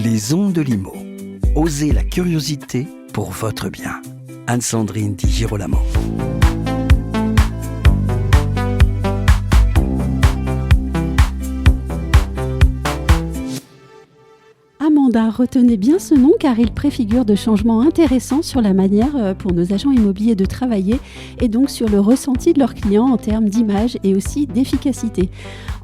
Les ondes de Limo. Osez la curiosité pour votre bien. Anne-Sandrine Di Girolamo. Amanda, retenez bien ce nom car il préfigure de changements intéressants sur la manière pour nos agents immobiliers de travailler et donc sur le ressenti de leurs clients en termes d'image et aussi d'efficacité.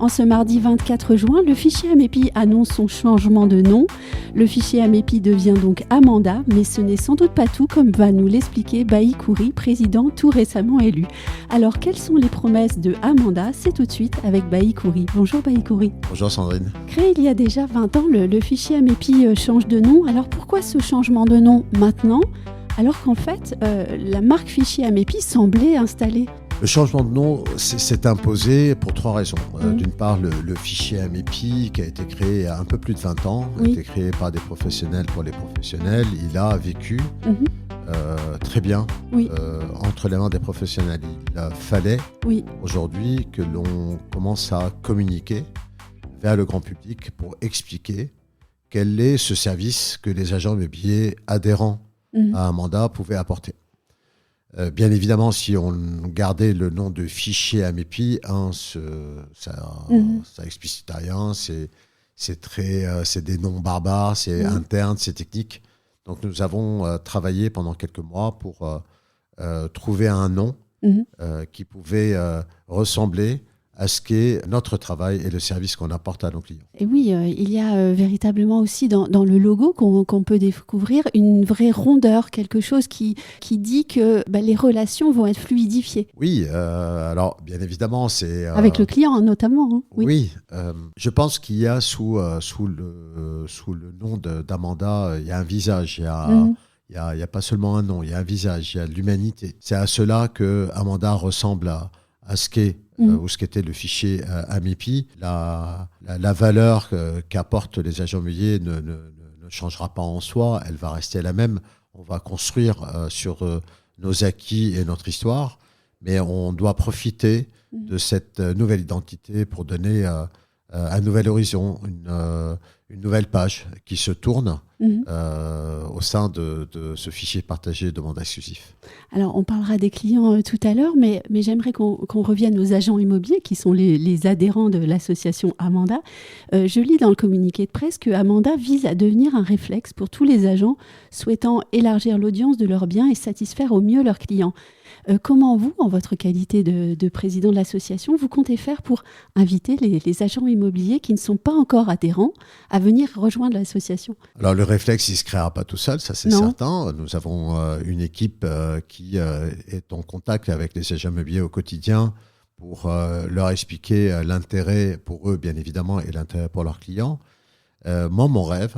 En ce mardi 24 juin, le fichier Amepi annonce son changement de nom. Le fichier Amepi devient donc Amanda, mais ce n'est sans doute pas tout, comme va nous l'expliquer Bailly Khoury, président tout récemment élu. Alors, quelles sont les promesses de Amanda ? C'est tout de suite avec Bailly Khoury. Bonjour Bailly Khoury. Bonjour Sandrine. Créé il y a déjà 20 ans, le fichier Amepi change de nom. Alors pourquoi ce changement de nom maintenant ? Alors qu'en fait, la marque fichier Amepi semblait installée. Le changement de nom s'est imposé pour 3 raisons. D'une part, le fichier Amepi, qui a été créé il y a un peu plus de 20 ans, a été créé par des professionnels pour les professionnels. Il a vécu très bien entre les mains des professionnels. Il fallait aujourd'hui que l'on commence à communiquer vers le grand public pour expliquer quel est ce service que les agents immobiliers adhérents à Amanda pouvaient apporter. Bien évidemment, si on gardait le nom de fichier Amepi, ça explicite rien, c'est des noms barbares, c'est interne, c'est technique. Donc nous avons travaillé pendant quelques mois pour trouver un nom qui pouvait ressembler à ce qu'est notre travail et le service qu'on apporte à nos clients. Et oui, il y a véritablement aussi dans le logo qu'on peut découvrir une vraie rondeur, quelque chose qui dit que les relations vont être fluidifiées. Oui, alors bien évidemment, c'est... Avec le client notamment. Hein. Oui, je pense qu'il y a sous le nom d'Amanda, il y a un visage, il y a pas seulement un nom, il y a un visage, il y a l'humanité. C'est à cela que Amanda ressemble à ce qu'est ou ce qu'était le fichier Amepi. La valeur qu'apportent les agents immobiliers ne changera pas en soi, elle va rester la même. On va construire sur nos acquis et notre histoire, mais on doit profiter de cette nouvelle identité pour donner un nouvel horizon, une nouvelle page qui se tourne au sein de ce fichier partagé de mandat exclusif. Alors, on parlera des clients tout à l'heure, mais j'aimerais qu'on revienne aux agents immobiliers qui sont les adhérents de l'association Amanda. Je lis dans le communiqué de presse que Amanda vise à devenir un réflexe pour tous les agents souhaitant élargir l'audience de leurs biens et satisfaire au mieux leurs clients. Comment vous, en votre qualité de président de l'association, vous comptez faire pour inviter les agents immobiliers qui ne sont pas encore adhérents à venir rejoindre l'association ? Alors, le réflexe, il ne se créera pas tout seul, ça c'est certain. Nous avons une équipe qui est en contact avec les agents immobiliers au quotidien pour leur expliquer l'intérêt pour eux, bien évidemment, et l'intérêt pour leurs clients. Moi, mon rêve,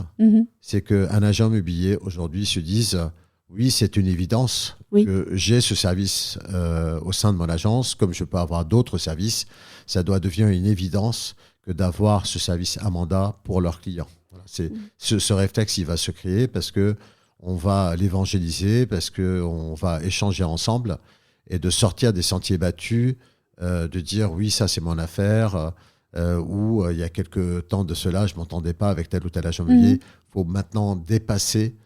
c'est qu'un agent immobilier aujourd'hui se dise... Oui, c'est une évidence que j'ai ce service au sein de mon agence, comme je peux avoir d'autres services. Ça doit devenir une évidence que d'avoir ce service Amanda pour leurs clients. Voilà, ce réflexe, il va se créer parce qu'on va l'évangéliser, parce qu'on va échanger ensemble et de sortir des sentiers battus, de dire oui, ça c'est mon affaire, ou il y a quelques temps de cela, je ne m'entendais pas avec tel ou tel agent immobilier. Il faut maintenant dépasser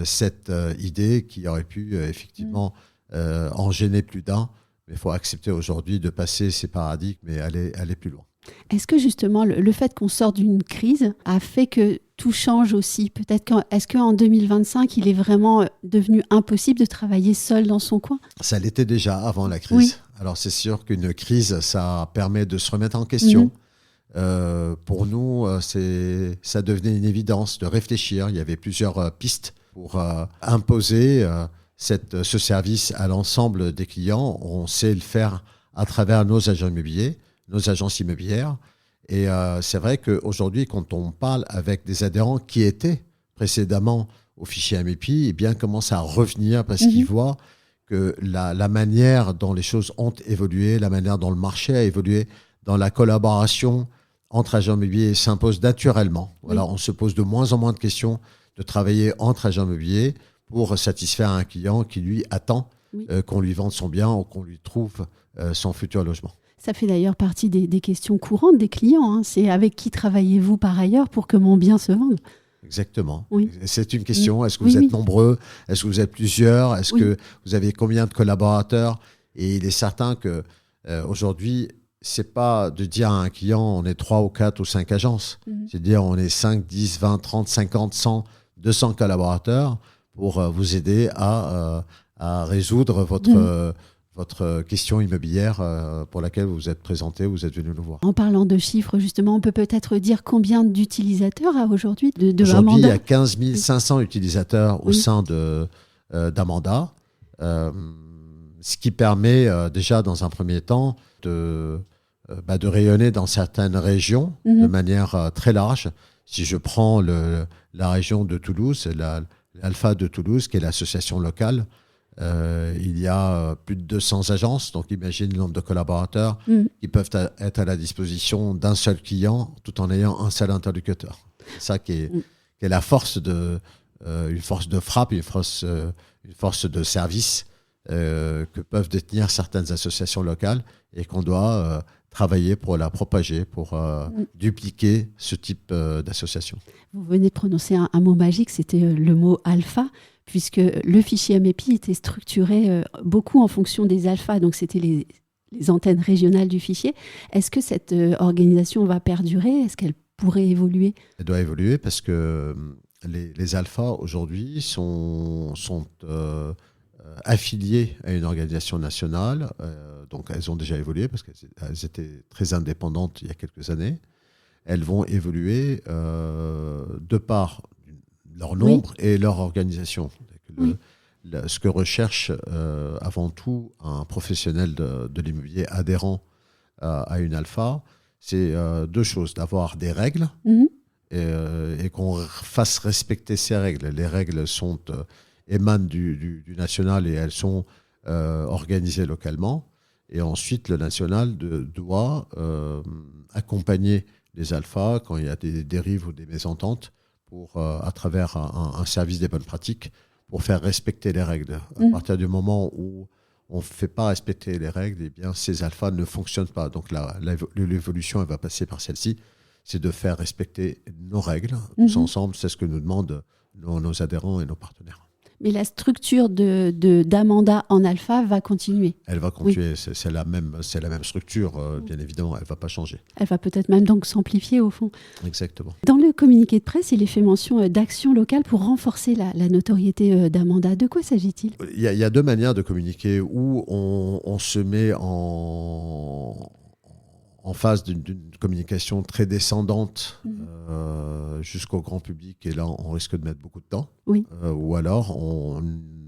cette idée qui aurait pu effectivement en gêner plus d'un. Mais il faut accepter aujourd'hui de passer ces paradigmes et aller plus loin. Est-ce que justement le fait qu'on sorte d'une crise a fait que tout change aussi ? Est-ce qu'en 2025, il est vraiment devenu impossible de travailler seul dans son coin ? Ça l'était déjà avant la crise. Oui. Alors c'est sûr qu'une crise, ça permet de se remettre en question. Pour nous, ça devenait une évidence de réfléchir. Il y avait plusieurs pistes pour imposer ce service à l'ensemble des clients. On sait le faire à travers nos agents immobiliers, nos agences immobilières. Et c'est vrai qu'aujourd'hui, quand on parle avec des adhérents qui étaient précédemment au fichier Amepi, eh bien, commencent à revenir parce qu'ils voient que la manière dont les choses ont évolué, la manière dont le marché a évolué, dans la collaboration entre agents immobiliers s'impose naturellement. Voilà, on se pose de moins en moins de questions de travailler entre agents immobiliers pour satisfaire un client qui, lui, attend qu'on lui vende son bien ou qu'on lui trouve son futur logement. Ça fait d'ailleurs partie des questions courantes des clients. Hein. C'est avec qui travaillez-vous par ailleurs pour que mon bien se vende ? Exactement. Oui. C'est une question. Est-ce que vous êtes nombreux? Est-ce que vous êtes plusieurs? Est-ce que vous avez combien de collaborateurs? Et il est certain que aujourd'hui, c'est pas de dire à un client on est 3 ou 4 ou 5 agences. C'est de dire on est 5, 10, 20, 30, 50, 100, 200 collaborateurs pour vous aider à résoudre votre question immobilière pour laquelle vous êtes présenté, vous êtes venu nous voir. En parlant de chiffres, justement, on peut peut-être dire combien d'utilisateurs a aujourd'hui de Aujourd'hui, Amanda? il y a 15 500 utilisateurs au sein d'Amanda, ce qui permet déjà dans un premier temps de rayonner dans certaines régions de manière très large. Si je prends la région de Toulouse, l'Alpha de Toulouse, qui est l'association locale, il y a plus de 200 agences, donc imagine le nombre de collaborateurs qui peuvent être à la disposition d'un seul client tout en ayant un seul interlocuteur. C'est ça qui est la force une force de frappe, une force de service que peuvent détenir certaines associations locales et qu'on doit travailler pour la propager, pour dupliquer ce type d'association. Vous venez de prononcer un mot magique, c'était le mot alpha, puisque le fichier MEPI était structuré beaucoup en fonction des alphas, donc c'était les antennes régionales du fichier. Est-ce que cette organisation va perdurer? Est-ce qu'elle pourrait évoluer? Elle doit évoluer parce que les alphas aujourd'hui sont affiliées à une organisation nationale, donc elles ont déjà évolué parce qu'elles étaient très indépendantes il y a quelques années. Elles vont évoluer de par leur nombre et leur organisation. Ce que recherche avant tout un professionnel de l'immobilier adhérent à une alpha, c'est deux choses: d'avoir des règles et qu'on fasse respecter ces règles. Les règles émanent du national et elles sont organisées localement. Et ensuite, le national doit accompagner les alphas quand il y a des dérives ou des mésententes à travers un service des bonnes pratiques pour faire respecter les règles. À partir du moment où on ne fait pas respecter les règles, eh bien, ces alphas ne fonctionnent pas. Donc l'évolution, elle va passer par celle-ci. C'est de faire respecter nos règles. Tous ensemble, c'est ce que nous demandent nos adhérents et nos partenaires. Mais la structure d'Amanda en alpha va continuer. Elle va continuer, c'est la même structure, bien évidemment, elle ne va pas changer. Elle va peut-être même donc s'amplifier au fond. Exactement. Dans le communiqué de presse, il est fait mention d'actions locales pour renforcer la notoriété d'Amanda. De quoi s'agit-il? Il y a deux manières de communiquer, où on se met en face d'une communication très descendante jusqu'au grand public, et là on risque de mettre beaucoup de temps. Ou alors on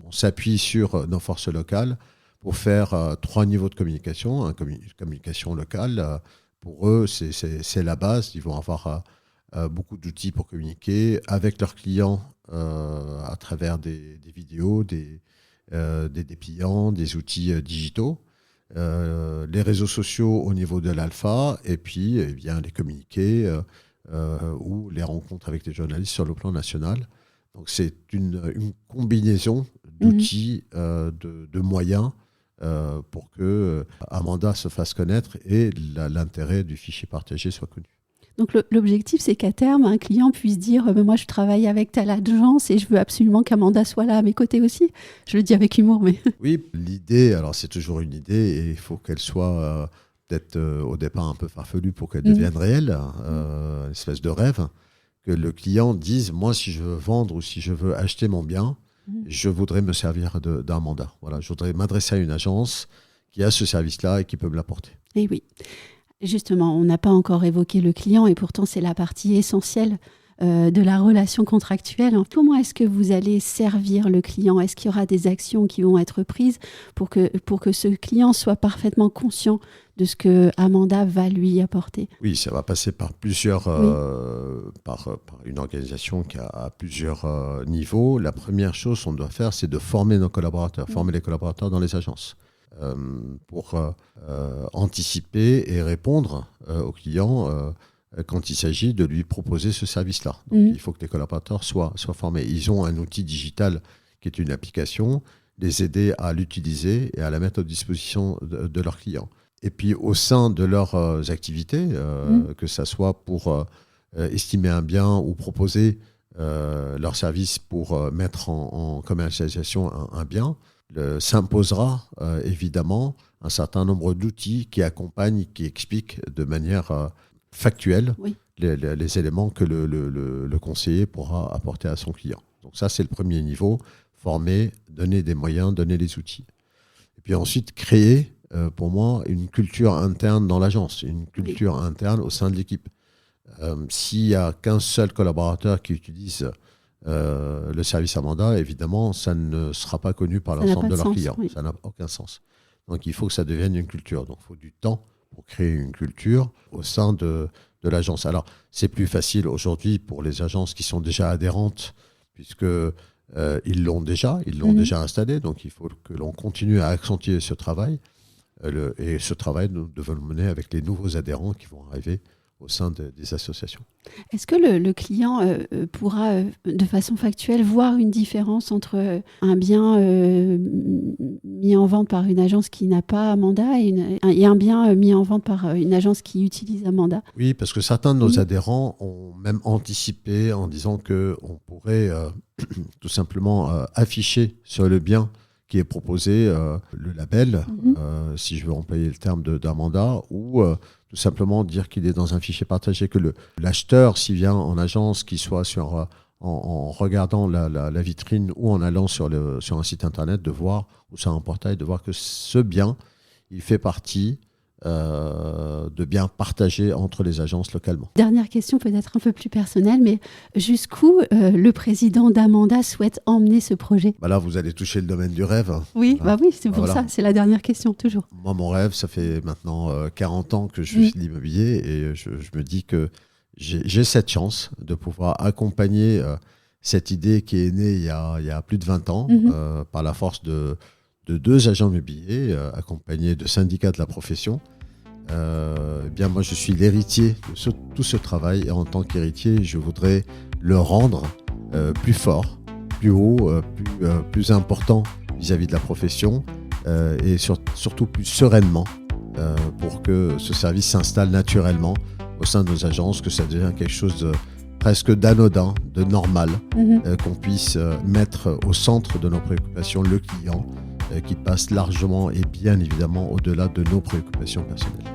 s'appuie sur nos forces locales pour faire 3 niveaux de communication. Une communication locale, pour eux c'est la base. Ils vont avoir beaucoup d'outils pour communiquer avec leurs clients à travers des vidéos, des dépliants, des outils digitaux. Les réseaux sociaux au niveau de l'alpha, et puis les communiqués ou les rencontres avec les journalistes sur le plan national. Donc c'est une combinaison d'outils, de moyens pour que Amanda se fasse connaître et l'intérêt du fichier partagé soit connu. Donc l'objectif, c'est qu'à terme, un client puisse dire moi je travaille avec telle agence et je veux absolument qu'Amanda soit là à mes côtés aussi. Je le dis avec humour, mais... Oui, l'idée, alors c'est toujours une idée et il faut qu'elle soit peut-être au départ un peu farfelue pour qu'elle devienne réelle, une espèce de rêve, que le client dise moi si je veux vendre ou si je veux acheter mon bien, je voudrais me servir d'Amanda. Voilà, je voudrais m'adresser à une agence qui a ce service-là et qui peut me l'apporter. Et oui. Justement, on n'a pas encore évoqué le client et pourtant c'est la partie essentielle de la relation contractuelle. Comment est-ce que vous allez servir le client? Est-ce qu'il y aura des actions qui vont être prises pour que ce client soit parfaitement conscient de ce que Amanda va lui apporter? Oui, ça va passer par par une organisation qui a plusieurs niveaux. La première chose qu'on doit faire, c'est de former nos collaborateurs, former les collaborateurs dans les agences. Pour anticiper et répondre aux clients quand il s'agit de lui proposer ce service-là. Donc, il faut que les collaborateurs soient formés. Ils ont un outil digital qui est une application, les aider à l'utiliser et à la mettre à disposition de leurs clients. Et puis, au sein de leurs activités, que ça soit pour estimer un bien ou proposer leur service pour mettre en commercialisation un bien, s'imposera évidemment un certain nombre d'outils qui accompagnent, qui expliquent de manière factuelle les éléments que le conseiller pourra apporter à son client. Donc ça, c'est le premier niveau, former, donner des moyens, donner les outils. Et puis ensuite, créer, pour moi, une culture interne dans l'agence, une culture interne au sein de l'équipe. S'il n'y a qu'un seul collaborateur qui utilise le service Amanda, évidemment, ça ne sera pas connu par l'ensemble de leurs clients. Oui. Ça n'a aucun sens. Donc, il faut que ça devienne une culture. Donc, il faut du temps pour créer une culture au sein de l'agence. Alors, c'est plus facile aujourd'hui pour les agences qui sont déjà adhérentes, puisque ils l'ont déjà installé. Donc, il faut que l'on continue à accentuer ce travail. Et ce travail, nous devons le mener avec les nouveaux adhérents qui vont arriver au sein des associations. Est-ce que le client pourra, de façon factuelle, voir une différence entre un bien mis en vente par une agence qui n'a pas Amanda et un bien mis en vente par une agence qui utilise Amanda ? Oui, parce que certains de nos adhérents ont même anticipé en disant qu'on pourrait tout simplement afficher sur le bien qui est proposé le label, si je veux employer le terme d'Amanda, ou tout simplement dire qu'il est dans un fichier partagé, que l'acheteur, s'il vient en agence, qu'il soit en regardant la vitrine ou en allant sur un site internet, de voir, ou sur un portail, de voir que ce bien, il fait partie de biens partagés entre les agences localement. Dernière question, peut-être un peu plus personnelle, mais jusqu'où le président d'Amanda souhaite emmener ce projet ? Là, vous allez toucher le domaine du rêve. Oui, oui, c'est pour ça, c'est la dernière question, toujours. Moi, mon rêve, ça fait maintenant 40 ans que je fais de l'immobilier et je me dis que j'ai cette chance de pouvoir accompagner cette idée qui est née il y a plus de 20 ans par la force de 2 agents immobiliers accompagnés de syndicats de la profession. Bien moi je suis l'héritier de tout ce travail et en tant qu'héritier je voudrais le rendre plus fort, plus haut, plus important vis-à-vis de la profession et surtout plus sereinement pour que ce service s'installe naturellement au sein de nos agences, que ça devienne quelque chose de presque d'anodin, de normal, qu'on puisse mettre au centre de nos préoccupations le client, qui passe largement et bien évidemment au-delà de nos préoccupations personnelles.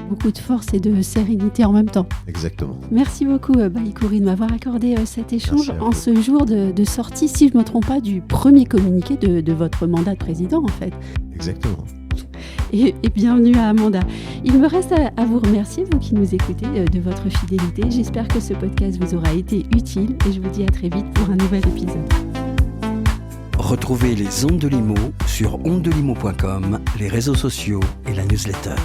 Beaucoup de force et de sérénité en même temps. Exactement. Merci beaucoup Baïkouri de m'avoir accordé cet échange en ce jour de sortie, si je ne me trompe pas, du premier communiqué de votre mandat de président en fait. Exactement. Et bienvenue à Amanda. Il me reste à vous remercier, vous qui nous écoutez, de votre fidélité. J'espère que ce podcast vous aura été utile et je vous dis à très vite pour un nouvel épisode. Retrouvez les Ondes de Limo sur ondedelimo.com, les réseaux sociaux et la newsletter.